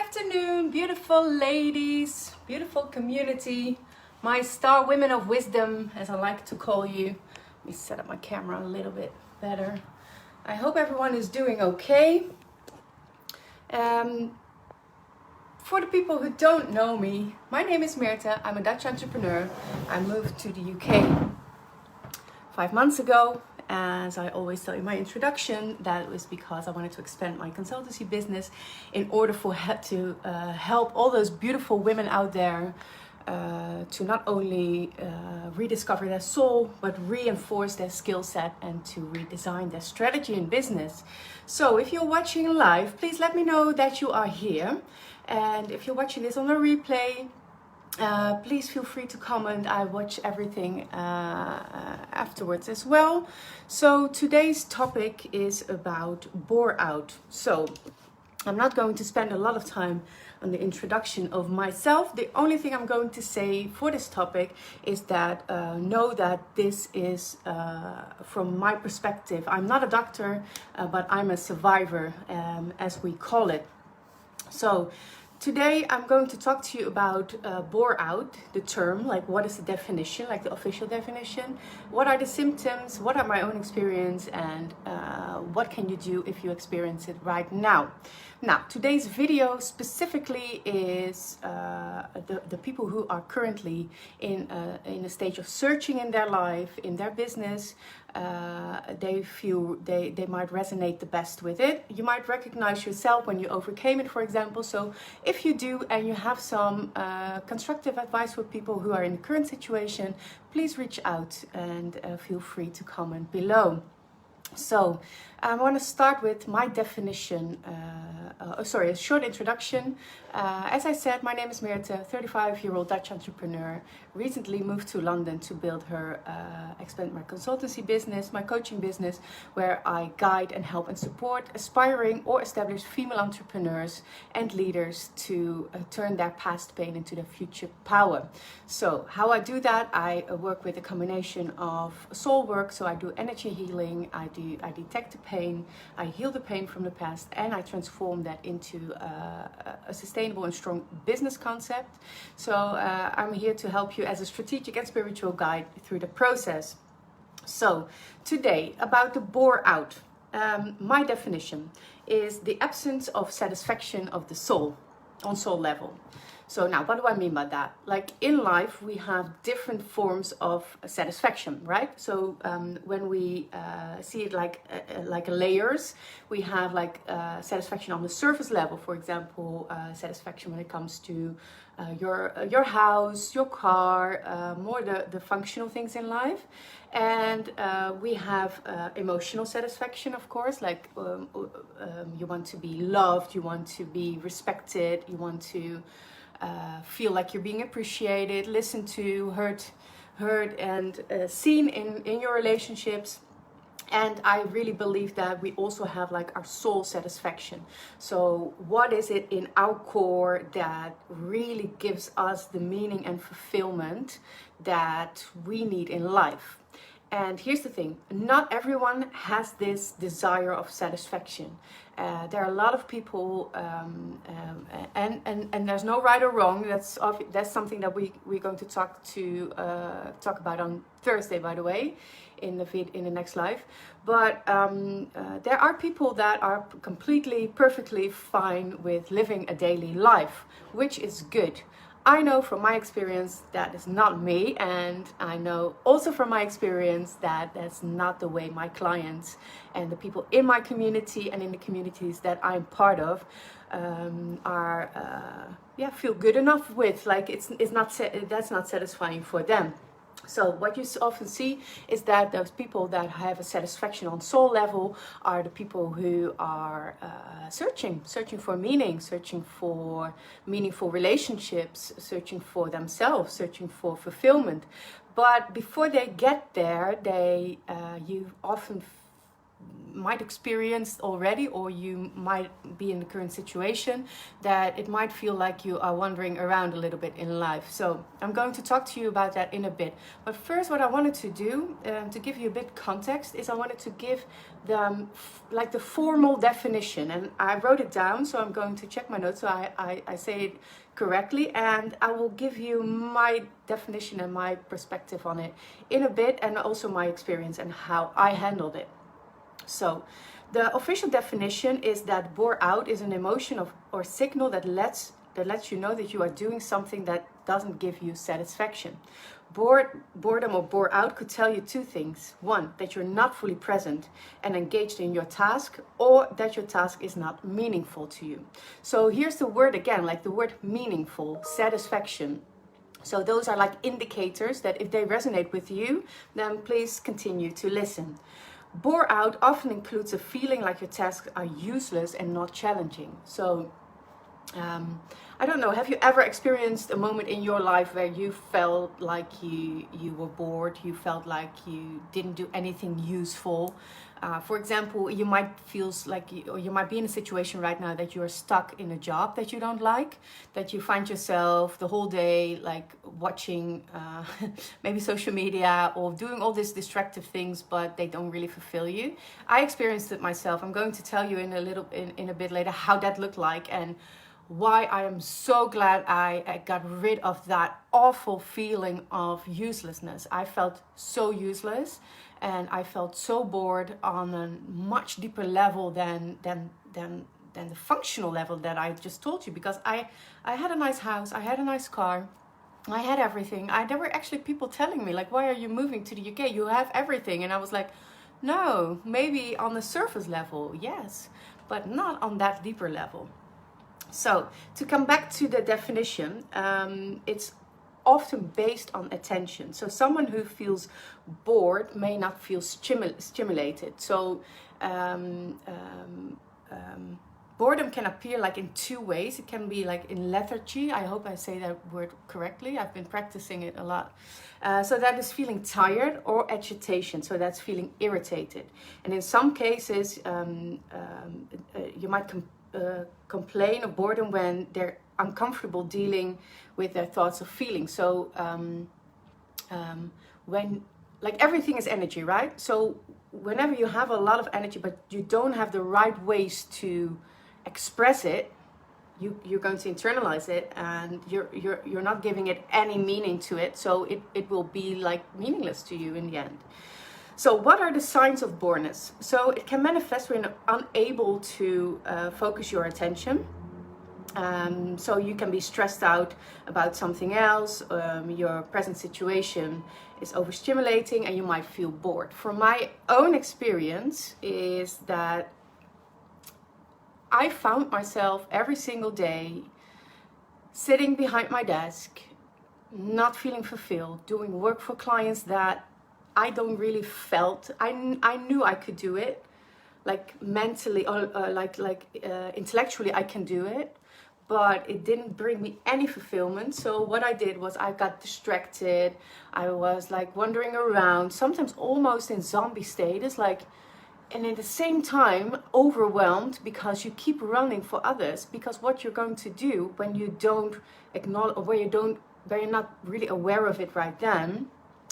afternoon, beautiful ladies, beautiful community, my star women of wisdom, as I like to call you. Let me set up my camera a little bit better. I hope everyone is doing okay. For the people who don't know me, my name is Meerte. I'm a Dutch entrepreneur. I moved to the UK 5 months ago. As I always tell you in my introduction, that was because I wanted to expand my consultancy business in order to help all those beautiful women out there to not only rediscover their soul, but reinforce their skill set and to redesign their strategy in business. So if you're watching live, please let me know that you are here. And if you're watching this on a replay, please feel free to comment. I watch everything afterwards as well. So today's topic is about bore out. So I'm not going to spend a lot of time on the introduction of myself. The only thing I'm going to say for this topic is that know that this is from my perspective. I'm not a doctor, but I'm a survivor, as we call it. So today I'm going to talk to you about bore out, the term, like what is the definition, like the official definition, what are the symptoms, what are my own experience, and what can you do if you experience it right now. Now, today's video specifically is the people who are currently in a stage of searching in their life, in their business. They feel they might resonate the best with it. You might recognize yourself when you overcame it, for example. So if you do and you have some constructive advice for people who are in the current situation, please reach out and feel free to comment below. So I want to start with my definition, a short introduction. As I said, my name is Meerte, 35-year-old Dutch entrepreneur, recently moved to London to build expand my consultancy business, my coaching business, where I guide and help and support aspiring or established female entrepreneurs and leaders to turn their past pain into their future power. So how I do that, I work with a combination of soul work, so I do energy healing, I detect the pain, I heal the pain from the past, and I transform that into a sustainable and strong business concept. So I'm here to help you as a strategic and spiritual guide through the process. So today, about the bore out. My definition is the absence of satisfaction of the soul on soul level. So now, what do I mean by that? Like in life, we have different forms of satisfaction, right? So when we see it like layers, we have like satisfaction on the surface level. For example, satisfaction when it comes to your house, your car, more the functional things in life. And we have emotional satisfaction, of course, like you want to be loved, you want to be respected, you want to feel like you're being appreciated, listened to, heard and seen in your relationships. And I really believe that we also have like our soul satisfaction. So what is it in our core that really gives us the meaning and fulfillment that we need in life? And here's the thing, not everyone has this desire of satisfaction. There are a lot of people, and there's no right or wrong. That's something that we're going to talk about on Thursday, by the way, in the next live. But there are people that are completely, perfectly fine with living a daily life, which is good. I know from my experience that is not me, and I know also from my experience that that's not the way my clients and the people in my community and in the communities that I'm part of feel good enough with. Like that's not satisfying for them. So what you often see is that those people that have a satisfaction on soul level are the people who are searching for meaning, searching for meaningful relationships, searching for themselves, searching for fulfillment. But before they get there, you often might experience already, or you might be in the current situation, that it might feel like you are wandering around a little bit in life. So I'm going to talk to you about that in a bit. But first, what I wanted to do, to give you a bit context, is I wanted to give the formal definition, and I wrote it down, so I'm going to check my notes so I say it correctly, and I will give you my definition and my perspective on it in a bit, and also my experience and how I handled it. So the official definition is that bore out is an emotion or signal that lets you know that you are doing something that doesn't give you satisfaction. Boredom or bore out could tell you two things. One, that you're not fully present and engaged in your task, or that your task is not meaningful to you. So here's the word again, like the word meaningful, satisfaction. So those are like indicators that if they resonate with you, then please continue to listen. Bore out often includes a feeling like your tasks are useless and not challenging. So I don't know, have you ever experienced a moment in your life where you felt like you were bored, you felt like you didn't do anything useful? For example, you might feel like, or you might be in a situation right now that you are stuck in a job that you don't like, that you find yourself the whole day like watching maybe social media or doing all these distractive things, but they don't really fulfill you. I experienced it myself. I'm going to tell you in a bit later how that looked like, and why I am so glad I got rid of that awful feeling of uselessness. I felt so useless, and I felt so bored on a much deeper level than the functional level that I just told you, because I had a nice house, I had a nice car, I had everything. There were actually people telling me like, why are you moving to the UK? You have everything. And I was like, no, maybe on the surface level, yes, but not on that deeper level. So to come back to the definition, it's often based on attention. So someone who feels bored may not feel stimulated. So boredom can appear like in two ways. It can be like in lethargy. I hope I say that word correctly. I've been practicing it a lot. So that is feeling tired, or agitation. So that's feeling irritated. And in some cases, you might complain of boredom when they're uncomfortable dealing with their thoughts or feelings. So when, like, everything is energy, right? So whenever you have a lot of energy but you don't have the right ways to express it, you're going to internalize it, and you're not giving it any meaning to it, so it will be like meaningless to you in the end. So what are the signs of boredom? So it can manifest when you're unable to focus your attention. So you can be stressed out about something else, your present situation is overstimulating, and you might feel bored. From my own experience is that I found myself every single day sitting behind my desk, not feeling fulfilled, doing work for clients that I don't really felt. I knew I could do it, like mentally or intellectually I can do it, but it didn't bring me any fulfillment. So what I did was I got distracted. I was like wandering around, sometimes almost in zombie status, and at the same time overwhelmed, because you keep running for others. Because what you're going to do when you don't acknowledge, or where you're not really aware of it right then,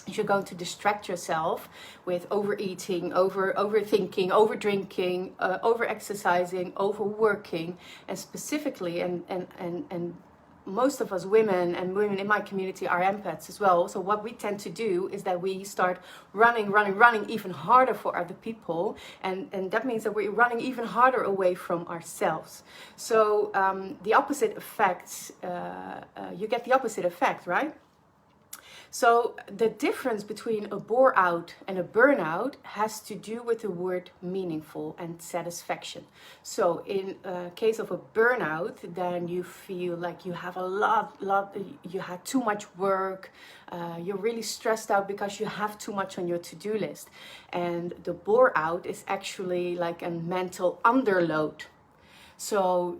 you're going to distract yourself with overeating, overthinking, overdrinking, over-exercising, overworking, and specifically, and most of us women, and women in my community are empaths as well. So what we tend to do is that we start running even harder for other people, and that means that we're running even harder away from ourselves. So the opposite effects, you get the opposite effect, right? So the difference between a bore out and a burnout has to do with the word meaningful and satisfaction. So in case of a burnout, then you feel like you have you had too much work, you're really stressed out because you have too much on your to-do list. And the bore out is actually like a mental underload. So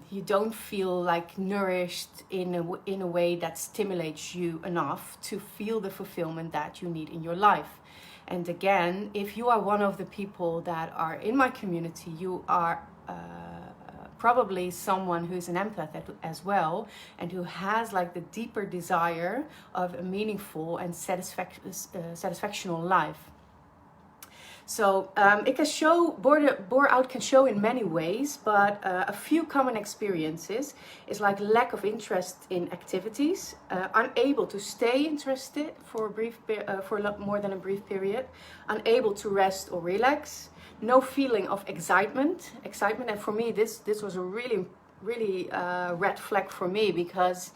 you don't feel like nourished in a way that stimulates you enough to feel the fulfillment that you need in your life. And again, if you are one of the people that are in my community, you are probably someone who's an empath as well, and who has like the deeper desire of a meaningful and satisfactional life. So it can show, bore out can show in many ways, but a few common experiences is like lack of interest in activities, unable to stay interested for a brief, for a lot more than a brief period, unable to rest or relax, no feeling of excitement. And for me, this was a really red flag for me, because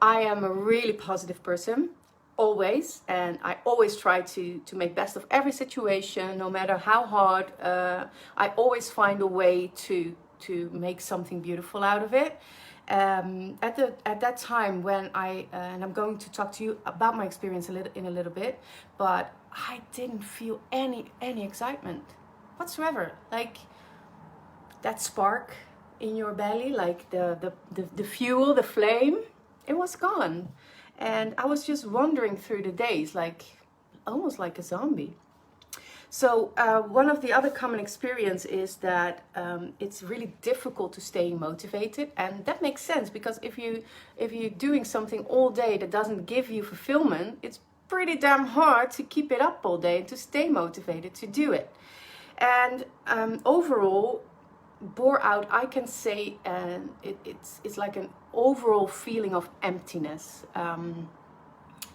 I am a really positive person. Always, and I always try to make best of every situation, no matter how hard. I always find a way to make something beautiful out of it. At that time when and I'm going to talk to you about my experience in a little bit, but I didn't feel any excitement whatsoever. Like that spark in your belly, like the fuel, the flame, it was gone. And I was just wandering through the days, like almost like a zombie. So one of the other common experience is that it's really difficult to stay motivated, and that makes sense, because if you're doing something all day that doesn't give you fulfillment, it's pretty damn hard to keep it up all day and to stay motivated to do it. And overall, bore out, I can say, it's like an overall feeling of emptiness.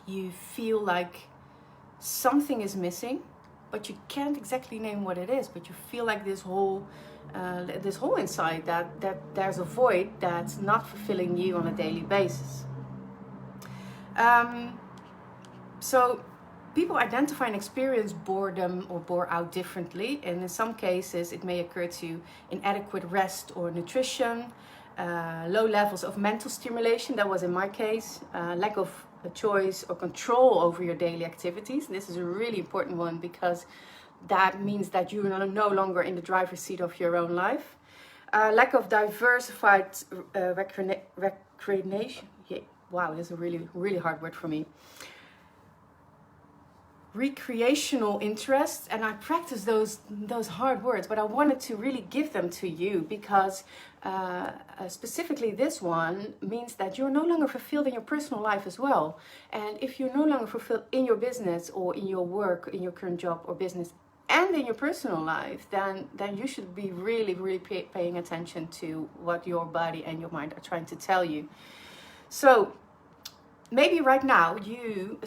You feel like something is missing, but you can't exactly name what it is. But you feel like this whole inside that there's a void that's not fulfilling you on a daily basis. So people identify and experience boredom or bore out differently, and in some cases it may occur to inadequate rest or nutrition, low levels of mental stimulation, that was in my case, lack of a choice or control over your daily activities. This is a really important one, because that means that you are no longer in the driver's seat of your own life. Lack of diversified recreation. Yeah, wow, this is a really hard word for me. Recreational interests, and I practice those hard words, but I wanted to really give them to you, because specifically this one means that you're no longer fulfilled in your personal life as well. And if you're no longer fulfilled in your business or in your work, in your current job or business, and in your personal life, then you should be really paying attention to what your body and your mind are trying to tell you. So maybe right now you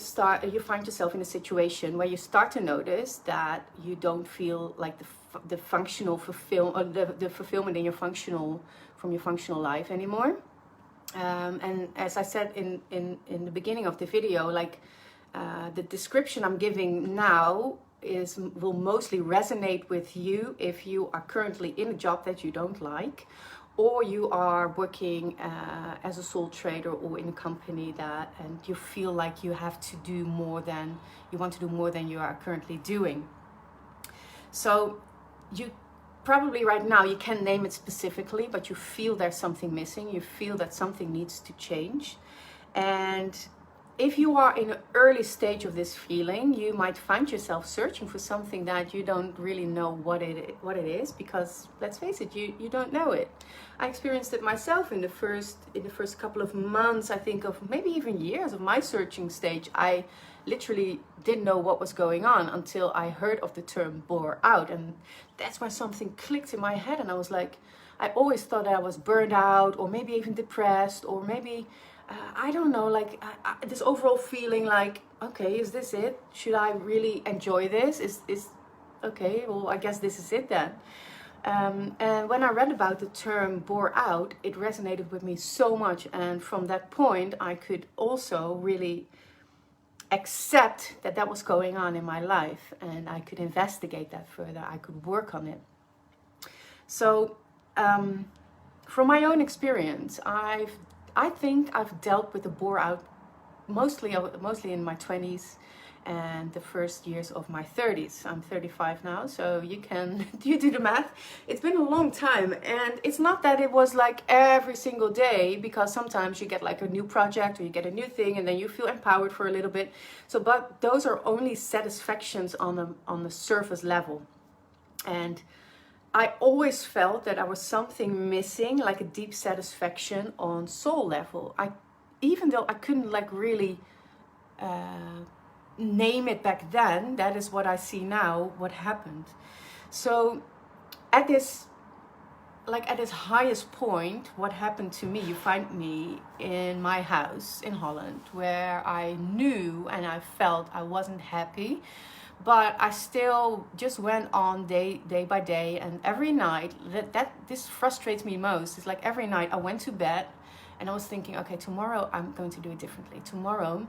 find yourself in a situation where you start to notice that you don't feel like the functional the fulfillment in from your functional life anymore. And as I said in the beginning of the video, like the description I'm giving now will mostly resonate with you if you are currently in a job that you don't like, or you are working as a sole trader or in a company and you feel like you have to do more than you are currently doing. So you probably right now, you can't name it specifically, but you feel there's something missing. You feel that something needs to change. And if you are in an early stage of this feeling, you might find yourself searching for something that you don't really know what it is, because let's face it, you don't know it. I experienced it myself in the first couple of months, I think, of maybe even years of my searching stage. I literally didn't know what was going on until I heard of the term bore out, and that's when something clicked in my head, and I was like, I always thought I was burned out, or maybe even depressed, or maybe I don't know, like this overall feeling like, okay, is this it? Should I really enjoy this? Is okay, well, I guess this is it then. And when I read about the term bore out, it resonated with me so much. And from that point, I could also really accept that was going on in my life, and I could investigate that further. I could work on it. So from my own experience, I think I've dealt with the bore out mostly in my 20s, and the first years of my 30s. I'm 35 now, so you do the math. It's been a long time, and it's not that it was like every single day, because sometimes you get like a new project or you get a new thing and then you feel empowered for a little bit. So, but those are only satisfactions on the surface level. And I always felt that I was something missing, like a deep satisfaction on soul level. Even though I couldn't like really name it back then, that is what I see now, what happened. So at this highest point, what happened to me, you find me in my house in Holland, where I knew and I felt I wasn't happy, but I still just went on day by day. And every night, this frustrates me most. It's like every night I went to bed and I was thinking, okay, tomorrow I'm going to do it differently. Tomorrow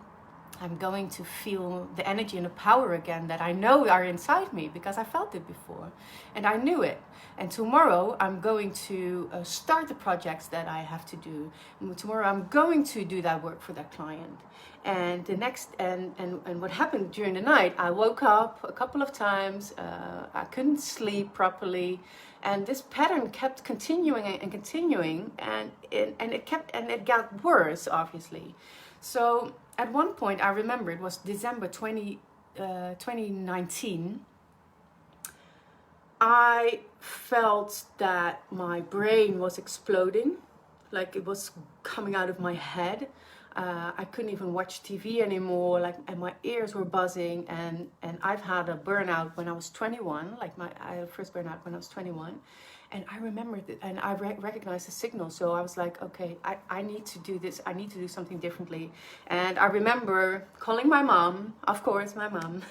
I'm going to feel the energy and the power again that I know are inside me, because I felt it before and I knew it. And tomorrow I'm going to start the projects that I have to do. And tomorrow I'm going to do that work for that client. And the next and what happened during the night, I woke up a couple of times. I couldn't sleep properly, and this pattern kept continuing and continuing, and it got worse, obviously. So at one point, I remember it was December 2019. I felt that my brain was exploding, like it was coming out of my head. I couldn't even watch TV anymore, and my ears were buzzing. And I've had a burnout when I was 21, I had a first burnout when I was 21. And I remembered it, and I recognized the signal. So I was like, okay, I need to do this. I need to do something differently. And I remember calling my mom, of course, my mom.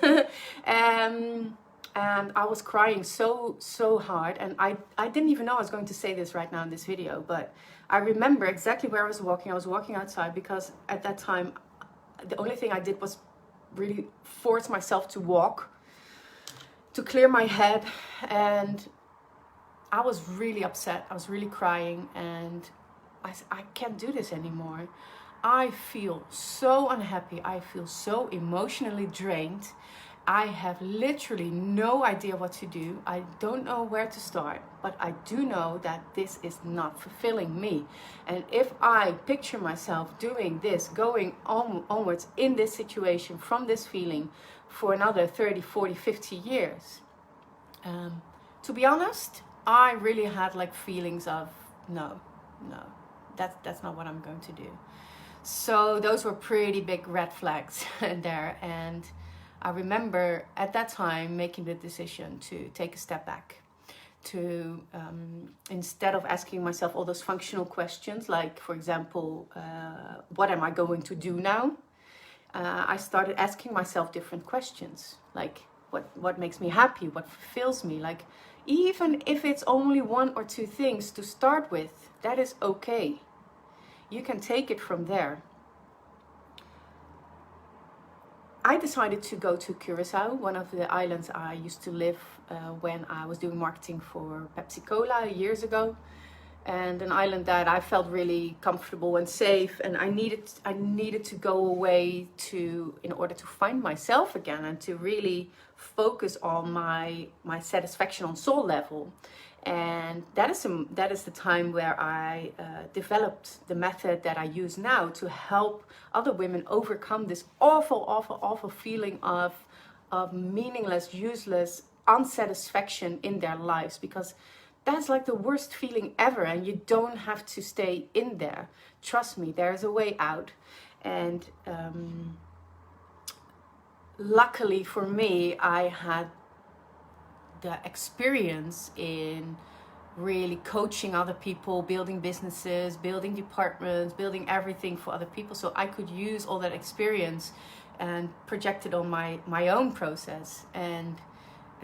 And I was crying so hard. And I didn't even know I was going to say this right now in this video, but I remember exactly where I was walking. I was walking outside, because at that time, the only thing I did was really force myself to walk, to clear my head. And I was really upset. I was really crying, and I said, I can't do this anymore. I feel so unhappy. I feel so emotionally drained. I have literally no idea what to do. I don't know where to start, but I do know that this is not fulfilling me. And if I picture myself doing this, going onwards in this situation, from this feeling, for another 30, 40, 50 years, to be honest, I really had like feelings of, no, that's not what I'm going to do. So those were pretty big red flags there. And I remember at that time making the decision to take a step back, to instead of asking myself all those functional questions, like, for example, what am I going to do now? I started asking myself different questions, like what makes me happy, what fulfills me, like even if it's only one or two things to start with, that is okay. You can take it from there. I decided to go to Curacao, one of the islands I used to live when I was doing marketing for Pepsi Cola years ago, and an island that I felt really comfortable and safe, and I needed to go away in order to find myself again and to really focus on my satisfaction on soul level. And that is the time where I developed the method that I use now to help other women overcome this awful feeling of meaningless, useless, unsatisfaction in their lives, because that's like the worst feeling ever, and you don't have to stay in there. Trust me, there's a way out. And luckily for me, I had the experience in really coaching other people, building businesses, building departments, building everything for other people. So I could use all that experience and project it on my own process. And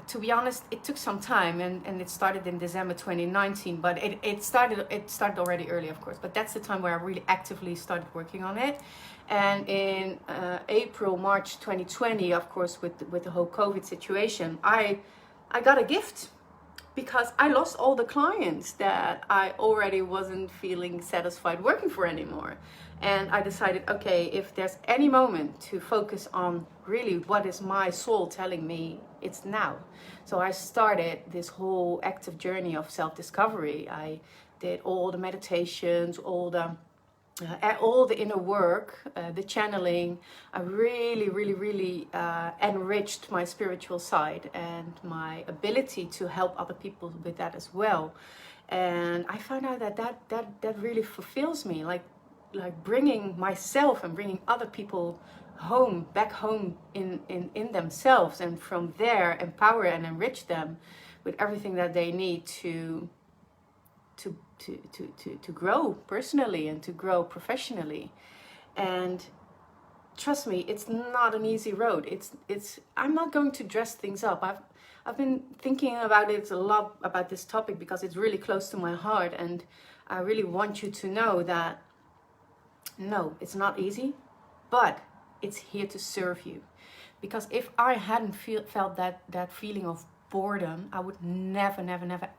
to be honest, it took some time, and it started in December 2019, but it started already early, of course, but that's the time where I really actively started working on it. And in March 2020, of course, with the whole COVID situation, I got a gift. because I lost all the clients that I already wasn't feeling satisfied working for anymore. And I decided, okay, if there's any moment to focus on really what is my soul telling me, it's now. So I started this whole active journey of self-discovery. I did all the meditations, all the inner work, the channeling. I really enriched my spiritual side and my ability to help other people with that as well. And I found out that really fulfills me, like bringing myself and bringing other people back home in themselves, and from there empower and enrich them with everything that they need to grow personally and to grow professionally. And trust me, it's not an easy road. I'm not going to dress things up. I've been thinking about it a lot, about this topic, because it's really close to my heart, and I really want you to know that no, it's not easy, but it's here to serve you. Because if I hadn't felt that feeling of boredom, I would never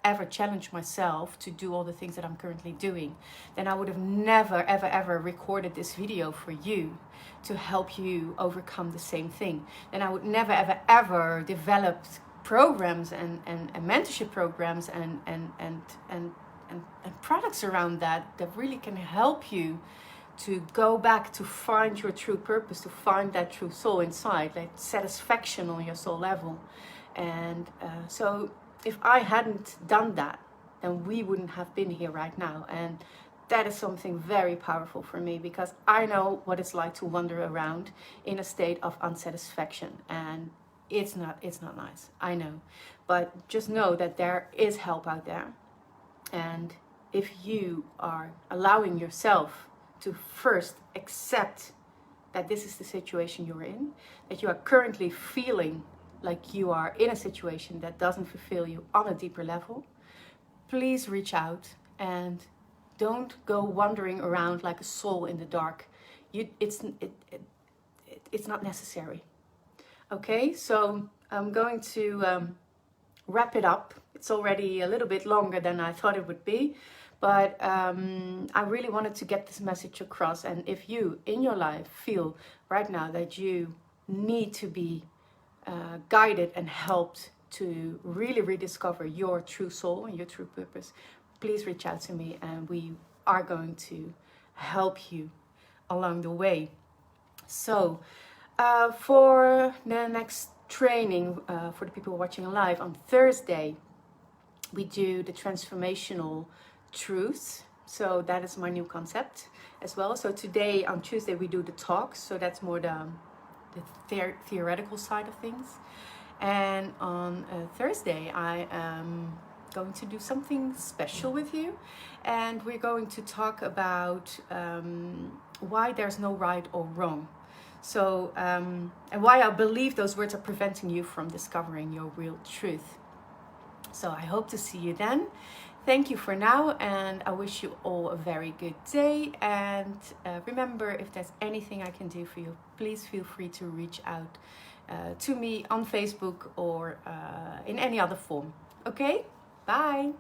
ever challenge myself to do all the things that I'm currently doing. Then I would have never ever recorded this video for you to help you overcome the same thing. Then I would never ever develop programs and mentorship programs and products around that really can help you to go back to find your true purpose, to find that true soul inside, like satisfaction on your soul level. And so if I hadn't done that, then we wouldn't have been here right now. And that is something very powerful for me, because I know what it's like to wander around in a state of unsatisfaction. And it's not nice, I know. But just know that there is help out there. And if you are allowing yourself to first accept that this is the situation you're in, that you are currently feeling like you are in a situation that doesn't fulfill you on a deeper level, please reach out and don't go wandering around like a soul in the dark. It's not necessary. Okay, so I'm going to wrap it up. It's already a little bit longer than I thought it would be. But I really wanted to get this message across. And if you in your life feel right now that you need to be guided and helped to really rediscover your true soul and your true purpose, please reach out to me, and we are going to help you along the way. So for the next training, for the people watching live on Thursday, we do the transformational truths. So that is my new concept as well. So today on Tuesday we do the talks, so that's more the theoretical side of things. And on Thursday I am going to do something special with you, and we're going to talk about why there's no right or wrong. So and why I believe those words are preventing you from discovering your real truth. So I hope to see you then. Thank you for now, and I wish you all a very good day. And remember, if there's anything I can do for you, please feel free to reach out to me on Facebook or in any other form. Okay? Bye!